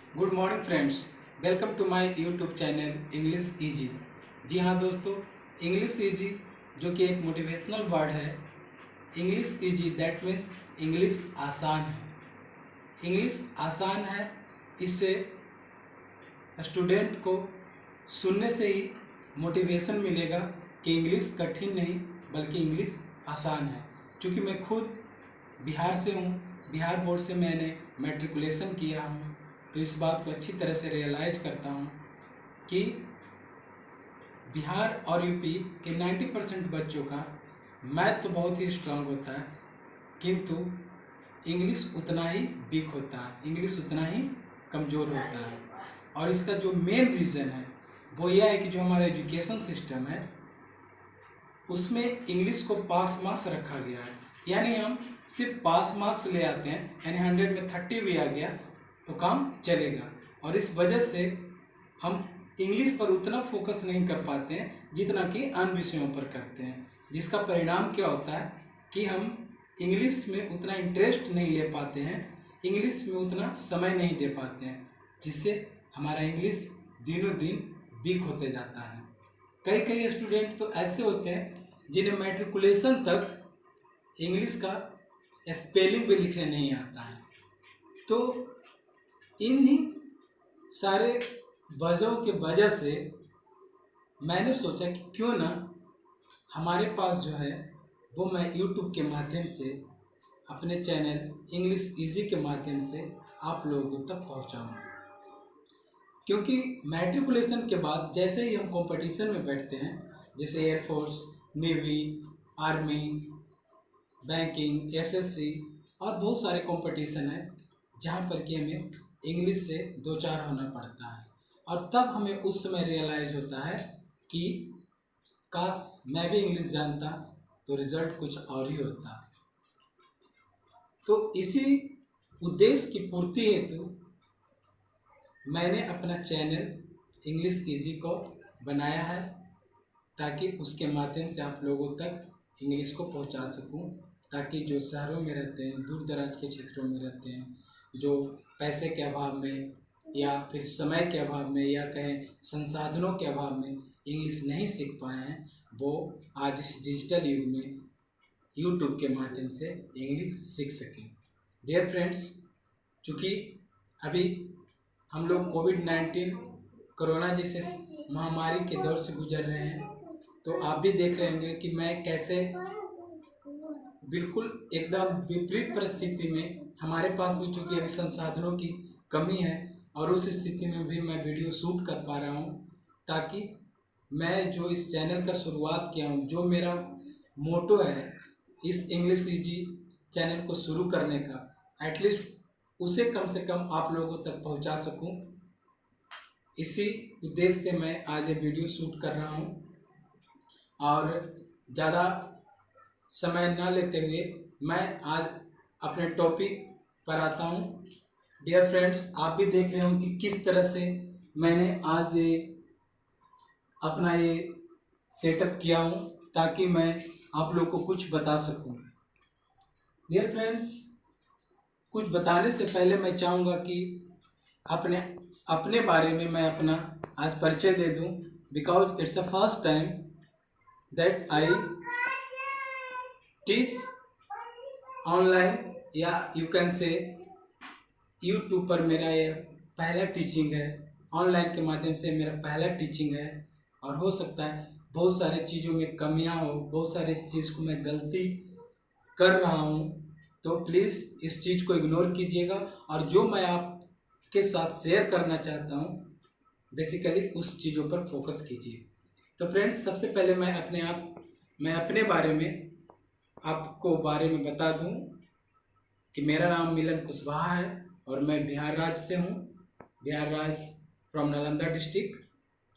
Good morning friends, welcome to my YouTube channel English easy. जी हाँ दोस्तों, English easy जो कि एक मोटिवेशनल वर्ड है। English easy that means English आसान है। इंग्लिश आसान है, इससे स्टूडेंट को सुनने से ही मोटिवेशन मिलेगा कि इंग्लिश कठिन नहीं बल्कि इंग्लिश आसान है। क्योंकि मैं खुद बिहार से हूँ, बिहार बोर्ड से मैंने मैट्रिकुलेशन किया हूँ, तो इस बात को अच्छी तरह से रियलाइज करता हूँ कि बिहार और यूपी के 90% बच्चों का मैथ तो बहुत ही स्ट्रांग होता है, किंतु इंग्लिश उतना ही वीक होता है, इंग्लिश उतना ही कमज़ोर होता है। और इसका जो मेन रीज़न है वो यह है कि जो हमारा एजुकेशन सिस्टम है उसमें इंग्लिश को पास मार्क्स रखा गया है। यानी हम सिर्फ पास मार्क्स ले आते हैं, यानी 100 में 30 भी आ गया तो काम चलेगा। और इस वजह से हम इंग्लिश पर उतना फोकस नहीं कर पाते हैं जितना कि अन्य विषयों पर करते हैं, जिसका परिणाम क्या होता है कि हम इंग्लिश में उतना इंटरेस्ट नहीं ले पाते हैं, इंग्लिश में उतना समय नहीं दे पाते हैं, जिससे हमारा इंग्लिश दिनों दिन वीक होते जाता है। कई कई स्टूडेंट तो ऐसे होते हैं जिन्हें मैट्रिकुलेशन तक इंग्लिश का स्पेलिंग भी लिखने नहीं आता है। तो इन्हीं सारे वजहों के वजह से मैंने सोचा कि क्यों ना हमारे पास जो है वो मैं यूट्यूब के माध्यम से अपने चैनल इंग्लिश इजी के माध्यम से आप लोगों तक पहुंचाऊं। क्योंकि मैट्रिकुलेशन के बाद जैसे ही हम कंपटीशन में बैठते हैं, जैसे air force, navy, army, banking, SSC और बहुत सारे कंपटीशन हैं जहाँ पर कि हमें इंग्लिश से दो चार होना पड़ता है। और तब हमें उस समय रियलाइज़ होता है कि काश मैं भी इंग्लिश जानता तो रिज़ल्ट कुछ और ही होता। तो इसी उद्देश्य की पूर्ति हेतु मैंने अपना चैनल इंग्लिश इजी को बनाया है, ताकि उसके माध्यम से आप लोगों तक इंग्लिश को पहुंचा सकूं, ताकि जो शहरों में रहते हैं, दूर दराज के क्षेत्रों में रहते हैं, जो पैसे के अभाव में या फिर समय के अभाव में या कहें संसाधनों के अभाव में इंग्लिश नहीं सीख पाए हैं, वो आज इस डिजिटल युग में यूट्यूब के माध्यम से इंग्लिश सीख सकें। डियर फ्रेंड्स, चूँकि अभी हम लोग कोविड-19 कोरोना जैसे महामारी के दौर से गुजर रहे हैं, तो आप भी देख रहे होंगे कि मैं कैसे बिल्कुल एकदम विपरीत परिस्थिति में, हमारे पास भी चूँकि अभी संसाधनों की कमी है और उस स्थिति में भी मैं वीडियो शूट कर पा रहा हूँ, ताकि मैं जो इस चैनल का शुरुआत किया हूँ, जो मेरा मोटो है इस इंग्लिश इजी चैनल को शुरू करने का, एटलीस्ट उसे कम से कम आप लोगों तक पहुंचा सकूं। इसी उद्देश्य से मैं आज ये वीडियो शूट कर रहा हूं। और ज़्यादा समय न लेते हुए मैं आज अपने टॉपिक पर आता हूं। डियर फ्रेंड्स, आप भी देख रहे हो कि किस तरह से मैंने आज ये अपना ये सेटअप किया हूं, ताकि मैं आप लोग को कुछ बता सकूं। डियर फ्रेंड्स, कुछ बताने से पहले मैं चाहूँगा कि अपने अपने बारे में मैं अपना आज परिचय दे दूँ, because it's a first time that I teach online, या यू कैन से यूट्यूब पर मेरा ये पहला टीचिंग है। ऑनलाइन के माध्यम से मेरा पहला टीचिंग है, और हो सकता है बहुत सारे चीज़ों में कमियां हो, बहुत सारे चीज़ को मैं गलती कर रहा हूं, तो प्लीज़ इस चीज़ को इग्नोर कीजिएगा। और जो मैं आपके साथ शेयर करना चाहता हूं, बेसिकली उस चीज़ों पर फोकस कीजिए। तो फ्रेंड्स, सबसे पहले मैं अपने बारे में आपको में बता दूं कि मेरा नाम मिलन कुशवाहा है और मैं बिहार राज्य से हूं, बिहार राज्य फ्रॉम नालंदा डिस्ट्रिक्ट।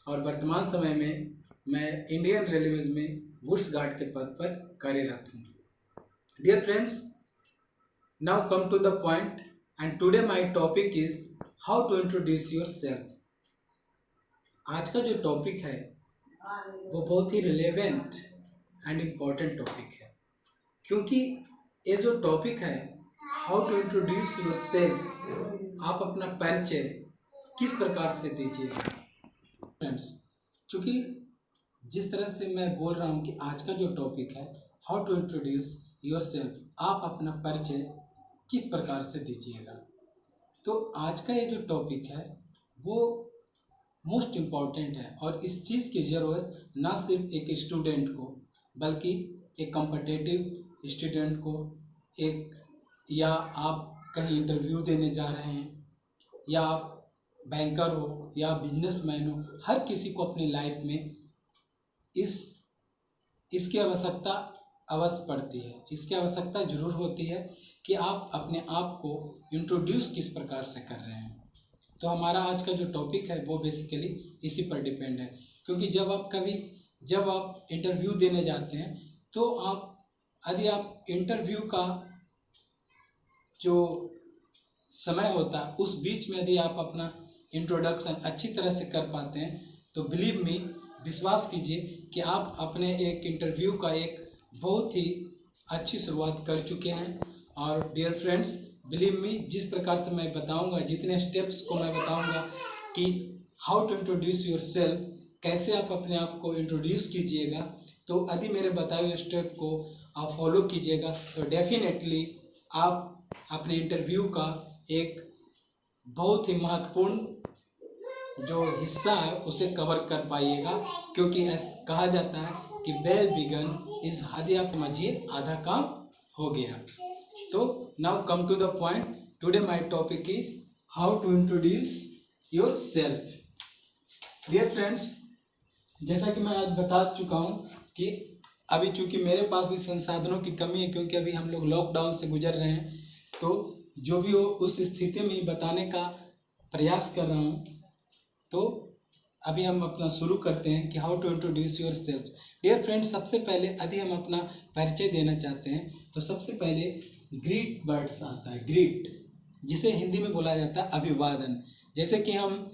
और वर्तमान समय में मैं इंडियन रेलवेज में गुड्स गार्ड के पद पर कार्यरत हूँ। Dear friends, now come to the point, and today my topic is how to introduce yourself. आज का जो टॉपिक है वो बहुत ही रिलेवेंट एंड इम्पॉर्टेंट टॉपिक है, क्योंकि ये जो टॉपिक है हाउ टू इंट्रोड्यूस योरसेल्फ, आप अपना परिचय किस प्रकार से दीजिएगा। फ्रेंड्स, चूँकि जिस तरह से मैं बोल रहा हूँ कि आज का जो टॉपिक है हाउ टू इंट्रोड्यूस योरसेल्फ, आप अपना परिचय किस प्रकार से दीजिएगा। तो आज का ये जो टॉपिक है वो मोस्ट इम्पॉर्टेंट है और इस चीज़ की ज़रूरत ना सिर्फ एक स्टूडेंट को बल्कि एक कॉम्पिटिटिव स्टूडेंट को, एक या आप कहीं इंटरव्यू देने जा रहे हैं या आप बैंकर हो या बिजनेसमैन हो, हर किसी को अपनी लाइफ में इसकी आवश्यकता अवश्य पड़ती है। इसकी आवश्यकता जरूर होती है कि आप अपने आप को इंट्रोड्यूस किस प्रकार से कर रहे हैं। तो हमारा आज का जो टॉपिक है वो बेसिकली इसी पर डिपेंड है, क्योंकि जब आप इंटरव्यू देने जाते हैं तो यदि आप इंटरव्यू का जो समय होता है उस बीच में यदि आप अपना इंट्रोडक्शन अच्छी तरह से कर पाते हैं तो बिलीव मी, विश्वास कीजिए कि आप अपने एक इंटरव्यू का एक बहुत ही अच्छी शुरुआत कर चुके हैं। और डियर फ्रेंड्स, बिलीव मी, जिस प्रकार से मैं बताऊंगा, जितने स्टेप्स को मैं बताऊंगा कि हाउ टू इंट्रोड्यूस योरसेल्फ, कैसे आप अपने आप को इंट्रोड्यूस कीजिएगा, तो यदि मेरे बताए हुए स्टेप को आप फॉलो कीजिएगा तो डेफिनेटली आप अपने इंटरव्यू का एक बहुत ही महत्वपूर्ण जो हिस्सा है उसे कवर कर पाइएगा। क्योंकि ऐसा कहा जाता है कि वेल बिगन इज, यदि आप समझिए आधा काम हो गया। तो now come to the point, today my topic is how to introduce yourself. Dear friends, जैसा कि मैं आज बता चुका हूँ कि अभी चूंकि मेरे पास भी संसाधनों की कमी है, क्योंकि अभी हम लोग लॉकडाउन से गुजर रहे हैं, तो जो भी हो उस स्थिति में ही बताने का प्रयास कर रहा हूँ। तो अभी हम अपना शुरू करते हैं कि how to introduce yourself. Dear friends, सबसे पहले यदि हम अपना परिचय देना चाहते हैं तो सबसे पहले ग्रीट वर्ड्स आता है, ग्रीट, जिसे हिंदी में बोला जाता है अभिवादन। जैसे कि हम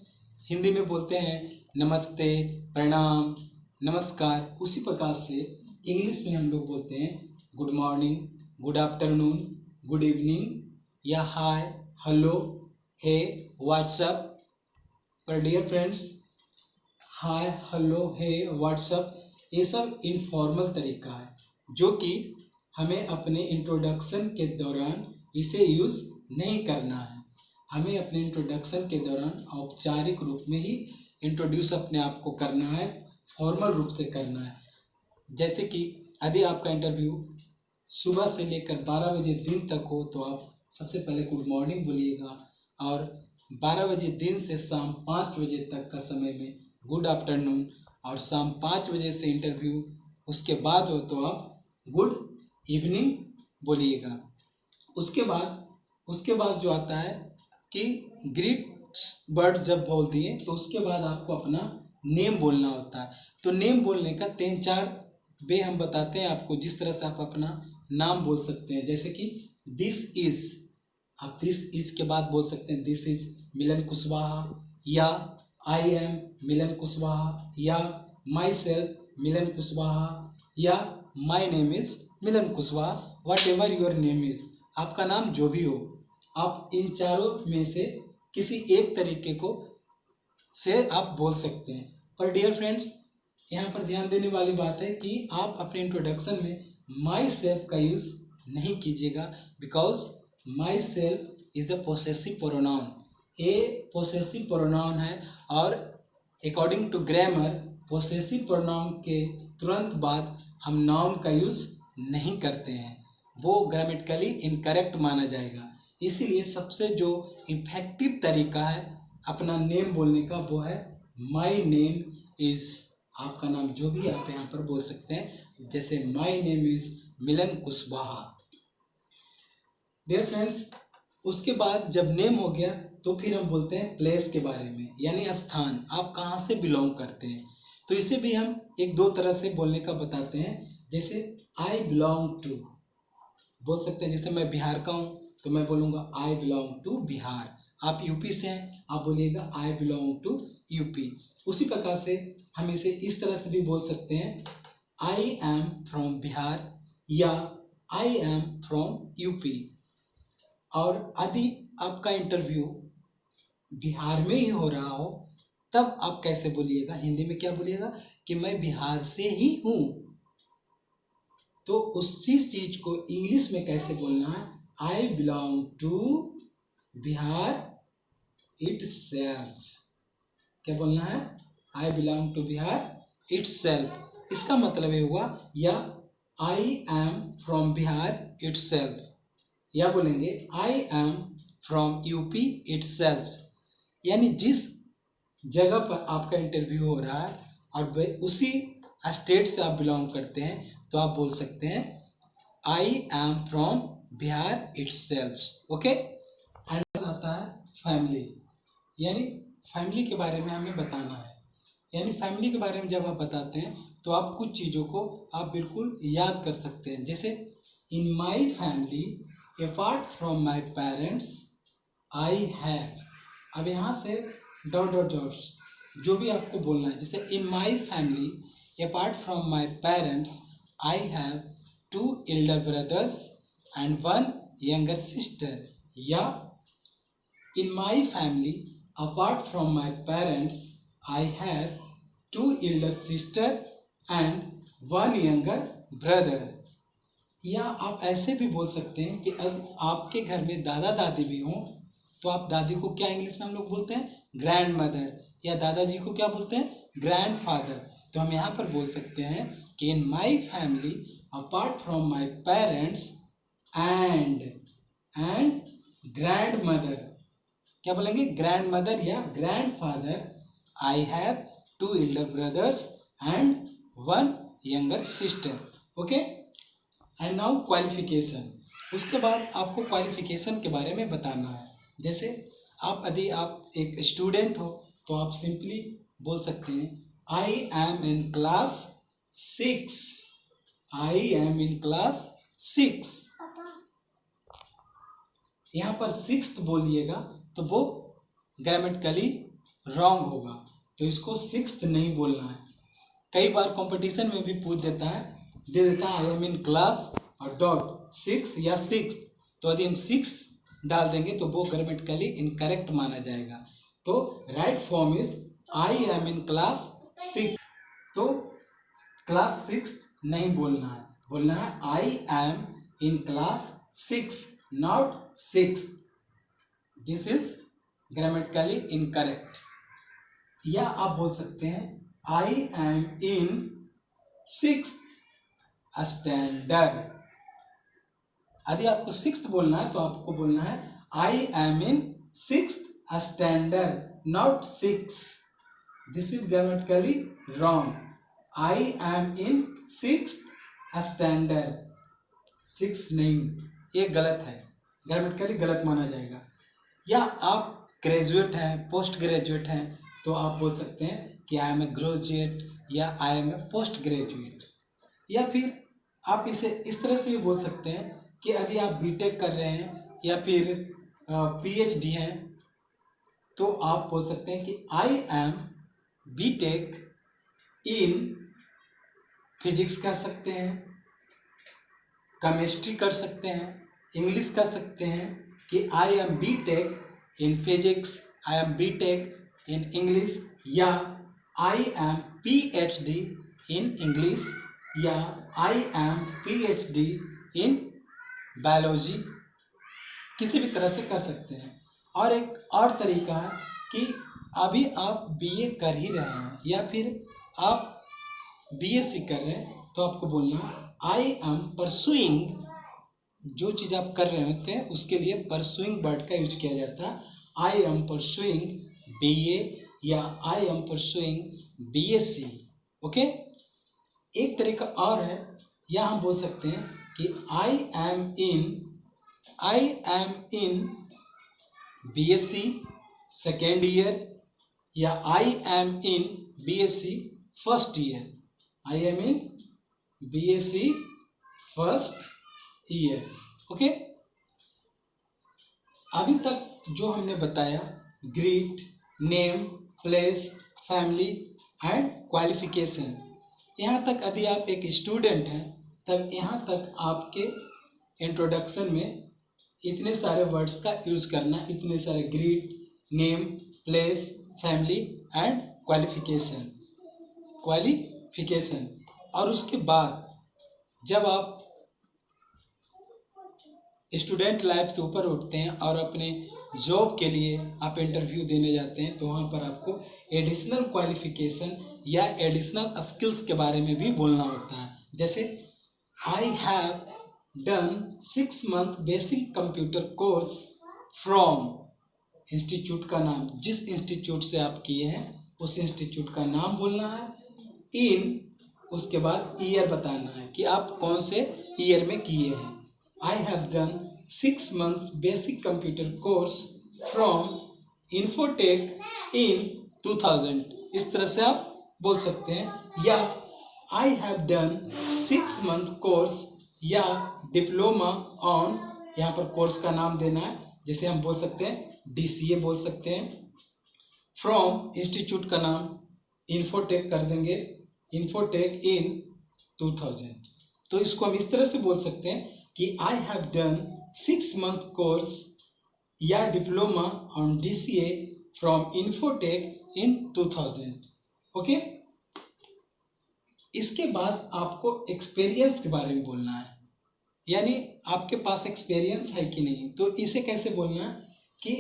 हिंदी में बोलते हैं नमस्ते, प्रणाम, नमस्कार, उसी प्रकार से इंग्लिश में हम लोग बोलते हैं good morning, good afternoon, good evening या हाय, हेलो, हे, व्हाट्सअप। पर डियर फ्रेंड्स, हाय, हेलो, हे, व्हाट्सअप ये सब इनफॉर्मल तरीका है जो कि हमें अपने इंट्रोडक्शन के दौरान इसे यूज़ नहीं करना है। हमें अपने इंट्रोडक्शन के दौरान औपचारिक रूप में ही इंट्रोड्यूस अपने आप को करना है, फॉर्मल रूप से करना है। जैसे कि यदि आपका इंटरव्यू सुबह से लेकर 12 बजे दिन तक हो तो आप सबसे पहले गुड मॉर्निंग बोलिएगा, और 12 बजे दिन से शाम 5 बजे तक का समय में गुड आफ्टरनून, और शाम 5 बजे से इंटरव्यू उसके बाद हो तो आप गुड इवनिंग बोलिएगा। उसके बाद जो आता है कि ग्रीट वर्ड जब बोल दिए तो उसके बाद आपको अपना नेम बोलना होता है। तो नेम बोलने का 3-4 वे हम बताते हैं आपको, जिस तरह से आप अपना नाम बोल सकते हैं। जैसे कि दिस इज, आप दिस इज के बाद बोल सकते हैं दिस इज मिलन कुशवाहा, या आई एम मिलन कुशवाहा, या माई सेल्फ मिलन कुशवाहा, या my name is Milan Kushwaha, what ever your name is, आपका नाम जो भी हो, आप इन चारों में से किसी एक तरीके को से आप बोल सकते हैं। पर डियर फ्रेंड्स, यहाँ पर ध्यान देने वाली बात है कि आप अपने इंट्रोडक्शन में माई सेल्फ का यूज़ नहीं कीजिएगा, because myself is a possessive pronoun. ये पोसेसिव प्रोनाउन है और according to grammar possessive pronoun के तुरंत बाद हम नाउन का यूज़ नहीं करते हैं, वो ग्रामेटिकली इनकरेक्ट माना जाएगा। इसीलिए सबसे जो इफेक्टिव तरीका है अपना नेम बोलने का वो है माई नेम इज़। आपका नाम जो भी आप यहाँ पर बोल सकते हैं, जैसे my name is Milan Kushwaha. Dear friends, उसके बाद जब नेम हो गया तो फिर हम बोलते हैं प्लेस के बारे में, यानी स्थान, आप कहाँ से बिलोंग करते हैं। तो इसे भी हम 1-2 तरह से बोलने का बताते हैं। जैसे आई बिलोंग टू बोल सकते हैं, जैसे मैं बिहार का हूँ तो मैं बोलूँगा आई बिलोंग टू बिहार। आप यूपी से हैं, आप बोलिएगा आई बिलोंग टू यूपी। उसी प्रकार से हम इसे इस तरह से भी बोल सकते हैं, आई एम फ्रॉम बिहार या आई एम फ्रॉम यूपी। और यदि आपका इंटरव्यू बिहार में ही हो रहा हो, तब आप कैसे बोलिएगा, हिंदी में क्या बोलिएगा कि मैं बिहार से ही हूँ। तो उसी चीज को इंग्लिश में कैसे बोलना है, I belong to Bihar itself. क्या बोलना है, I belong to Bihar itself. इसका मतलब ये हुआ, या I am from Bihar itself, या बोलेंगे I am from UP itself. यानी जिस जगह पर आपका इंटरव्यू हो रहा है और उसी स्टेट से आप बिलोंग करते हैं, तो आप बोल सकते हैं आई am from Bihar itself. Okay. And आता है फैमिली, यानी फैमिली के बारे में हमें बताना है। यानी फैमिली के बारे में जब आप बताते हैं तो आप कुछ चीज़ों को आप बिल्कुल याद कर सकते हैं। जैसे in my family apart from my parents I have. अब यहाँ से डॉट डॉट डॉट्स जो भी आपको बोलना है, जैसे in my family apart from my parents I have 2 elder brothers and 1 younger sister, या in my family apart from my parents I have 2 elder sister and 1 younger brother। या आप ऐसे भी बोल सकते हैं कि अगर आपके घर में दादा दादी भी हों तो आप दादी को क्या इंग्लिश में हम लोग बोलते हैं, ग्रैंड मदर, या दादाजी को क्या बोलते हैं, ग्रैंड फादर। तो हम यहाँ पर बोल सकते हैं कि in my family apart from my parents and grandmother, क्या बोलेंगे, ग्रैंड मदर या grandfather, I have 2 elder brothers and 1 younger sister। Okay. And now qualification. उसके बाद आपको क्वालिफिकेशन के बारे में बताना है। जैसे यदि आप एक स्टूडेंट हो तो आप सिंपली बोल सकते हैं आई am in class 6। I am in class 6। यहाँ पर 6th बोलिएगा तो वो ग्रामेटिकली रॉन्ग होगा, तो इसको 6th नहीं बोलना है। कई बार कंपटीशन में भी पूछ देता है, दे देता है आई एम इन क्लास और डॉट 6 या 6th, तो यदि हम 6 डाल देंगे तो वो ग्रामेटिकली इनकरेक्ट माना जाएगा। तो right form is I am in class 6। तो क्लास 6 नहीं बोलना है, बोलना है आई am in class 6 not 6। This is grammatically incorrect. या आप बोल सकते हैं आई एम इन 6th स्टैंडर्ड। यदि आपको 6th बोलना है तो आपको बोलना है आई am in 6th standard not 6। This is grammatically wrong. I am in 6th standard, 6 नहीं, ये गलत है, ग्रामेटिकली गलत माना जाएगा। या आप ग्रेजुएट हैं, पोस्ट ग्रेजुएट हैं, तो आप बोल सकते हैं कि आई एम ए ग्रेजुएट या I am a post graduate. या फिर आप इसे इस तरह से भी बोल सकते हैं कि यदि आप बीटेक कर रहे हैं या फिर पीएचडी हैं, तो आप बोल सकते हैं कि I am BTech in physics कर सकते हैं, केमिस्ट्री कर सकते हैं, इंग्लिश कर सकते हैं कि I am BTech in physics, I am BTech in English, या I am PhD in English, या I am PhD in biology. किसी भी तरह से कर सकते हैं। और एक और तरीका है कि अभी आप बीए कर ही रहे हैं या फिर आप बीएससी कर रहे हैं, तो आपको बोलना आई एम परसुइंग। जो चीज़ आप कर रहे होते हैं उसके लिए परसुइंग वर्ड का यूज किया जाता है। आई एम परसुइंग बीए या I am pursuing BSc. Okay. एक तरीका और है, या हम बोल सकते हैं कि I am in BSc second year, या I am in BSc first year. I am in BSc first year. Okay. अभी तक जो हमने बताया, greet, name, place, family and qualification, यहाँ तक यदि आप एक स्टूडेंट हैं तब यहाँ तक आपके इंट्रोडक्शन में इतने सारे वर्ड्स का यूज़ करना, इतने सारे greet, name, place, family and qualification. और उसके बाद जब आप स्टूडेंट लाइफ से ऊपर उठते हैं और अपने जॉब के लिए आप इंटरव्यू देने जाते हैं, तो वहाँ पर आपको एडिशनल क्वालिफिकेशन या एडिशनल स्किल्स के बारे में भी बोलना होता है। जैसे आई have done 6 month basic computer course from, institute का नाम, जिस इंस्टीट्यूट से आप किए हैं उस इंस्टीट्यूट का नाम बोलना है। इन, उसके बाद ईयर बताना है कि आप कौन से ईयर में किए हैं। I have done 6 months basic computer course from Infotech in 2000, इस तरह से आप बोल सकते हैं। या I have done 6 month course या डिप्लोमा ऑन, यहाँ पर कोर्स का नाम देना है, जैसे हम बोल सकते हैं DCA बोल सकते हैं। फ्रॉम, इंस्टीट्यूट का नाम, इन्फोटेक कर देंगे, इन्फोटेक इन 2000। तो इसको हम इस तरह से बोल सकते हैं कि I have done 6 month course या diploma on DCA from Infotech in 2000। Okay, इसके बाद आपको एक्सपीरियंस के बारे में बोलना है, यानी आपके पास एक्सपीरियंस है कि नहीं। तो इसे कैसे बोलना है कि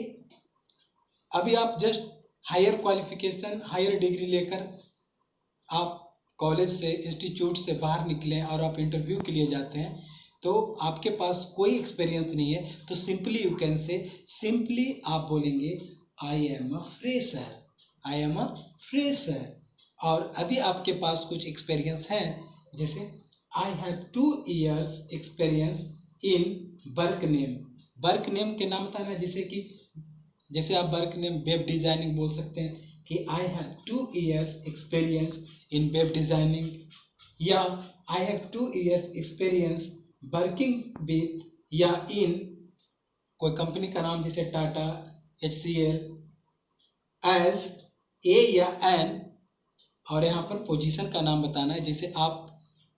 अभी आप just higher qualification, higher degree लेकर आप कॉलेज से, इंस्टीट्यूट से बाहर निकलें और आप इंटरव्यू के लिए जाते हैं, तो आपके पास कोई एक्सपीरियंस नहीं है, तो simply you can say, simply आप बोलेंगे I am a fresher, I am a fresher. और अभी आपके पास कुछ एक्सपीरियंस है, जैसे आई have 2 years experience in work name. Work name के नाम बताना, जैसे आप वर्क नेम वेब डिज़ाइनिंग बोल सकते हैं कि I have 2 years experience in web designing, या I have 2 years experience working with, या इन कोई कंपनी का नाम जैसे टाटा, HCL, एज ए या एन, और यहाँ पर पोजीशन का नाम बताना है। जैसे आप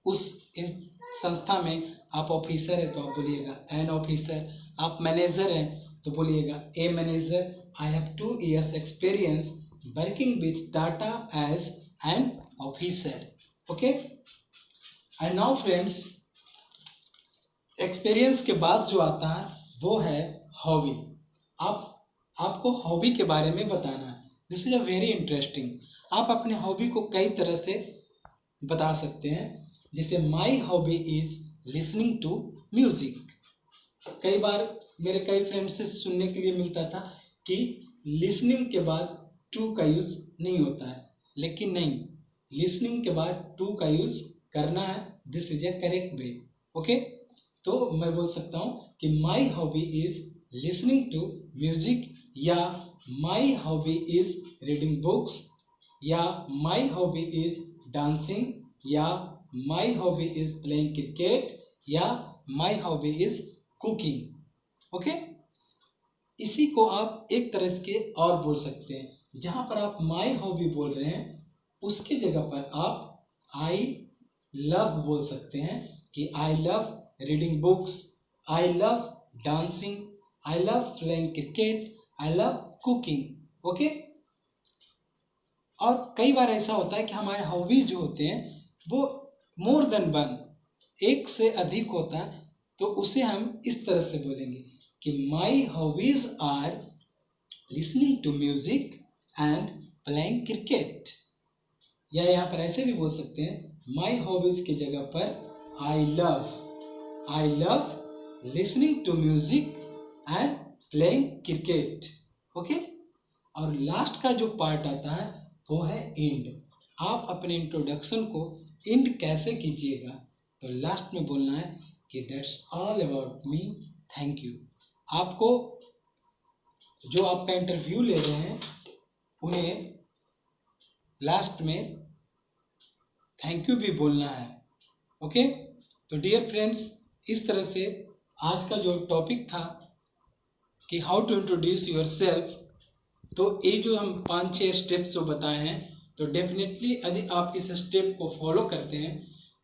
उस संस्था में आप ऑफिसर हैं तो आप बोलिएगा एन ऑफिसर, आप मैनेजर हैं तो बोलिएगा a manager. I have 2 years experience working with Tata as an officer. Okay, and now friends, experience के बाद जो आता है वो है हॉबी। आपको हॉबी के बारे में बताना है। This is a very interesting. आप अपने हॉबी को कई तरह से बता सकते हैं, जैसे my hobby is listening to music. कई बार मेरे कई फ्रेंड्स से सुनने के लिए मिलता था कि लिसनिंग के बाद टू का यूज़ नहीं होता है, लेकिन नहीं, लिसनिंग के बाद टू का यूज़ करना है। This is a correct way. Okay, तो मैं बोल सकता हूँ कि my hobby is listening to music, या my hobby is reading books, या माई हॉबी इज डांसिंग, या my hobby is playing cricket, या my hobby is cooking. Okay, इसी को आप एक तरह के और बोल सकते हैं। जहाँ पर आप माई हॉबी बोल रहे हैं उसके जगह पर आप आई लव बोल सकते हैं कि I love reading books, I love dancing, I love playing cricket, I love cooking. Okay, और कई बार ऐसा होता है कि हमारे हॉबीज जो होते हैं वो मोर देन वन, एक से अधिक होता है, तो उसे हम इस तरह से बोलेंगे कि my hobbies are listening to music and playing cricket. या यहाँ पर ऐसे भी बोल सकते हैं माई हॉबीज की जगह पर I love listening to music and playing cricket. Okay, और लास्ट का जो पार्ट आता है वो है एंड। आप अपने इंट्रोडक्शन को एंड कैसे कीजिएगा, तो लास्ट में बोलना है कि that's all about me, thank you. आपको जो आपका इंटरव्यू ले रहे हैं उन्हें लास्ट में थैंक यू भी बोलना है। ओके, तो डियर फ्रेंड्स, इस तरह से आज का जो टॉपिक था कि how to introduce yourself, तो ये जो हम 5-6 स्टेप्स जो बताए हैं, तो डेफिनेटली यदि आप इस स्टेप को फॉलो करते हैं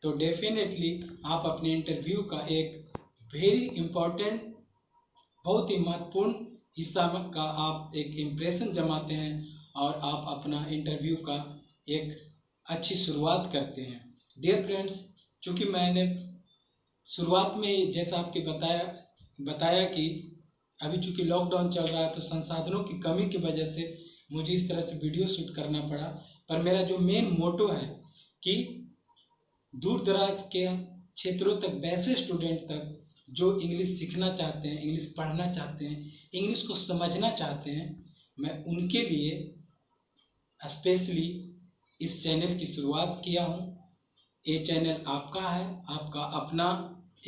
तो डेफिनेटली आप अपने इंटरव्यू का एक वेरी इम्पॉर्टेंट, बहुत ही महत्वपूर्ण हिस्सा का आप एक इम्प्रेशन जमाते हैं और आप अपना इंटरव्यू का एक अच्छी शुरुआत करते हैं। डियर फ्रेंड्स, चूँकि मैंने शुरुआत में ही जैसा आपके बताया कि अभी चूँकि लॉकडाउन चल रहा है तो संसाधनों की कमी की वजह से मुझे इस तरह से वीडियो शूट करना पड़ा। पर मेरा जो मेन मोटो है कि दूर दराज के क्षेत्रों तक, वैसे स्टूडेंट तक जो इंग्लिश सीखना चाहते हैं, इंग्लिश पढ़ना चाहते हैं, इंग्लिश को समझना चाहते हैं, मैं उनके लिए स्पेशली इस चैनल की शुरुआत किया हूँ। ये चैनल आपका है, आपका अपना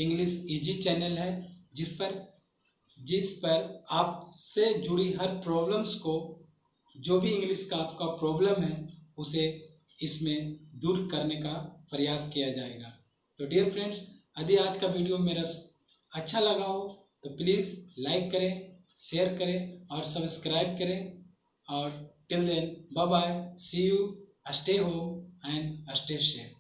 इंग्लिश इजी चैनल है, जिस पर आपसे जुड़ी हर प्रॉब्लम्स को, जो भी इंग्लिश का आपका प्रॉब्लम है उसे इसमें दूर करने का प्रयास किया जाएगा। तो डियर फ्रेंड्स, यदि आज का वीडियो मेरा अच्छा लगा हो तो प्लीज़ लाइक करें, शेयर करें और सब्सक्राइब करें। और till then, bye bye, see you, stay home and stay safe.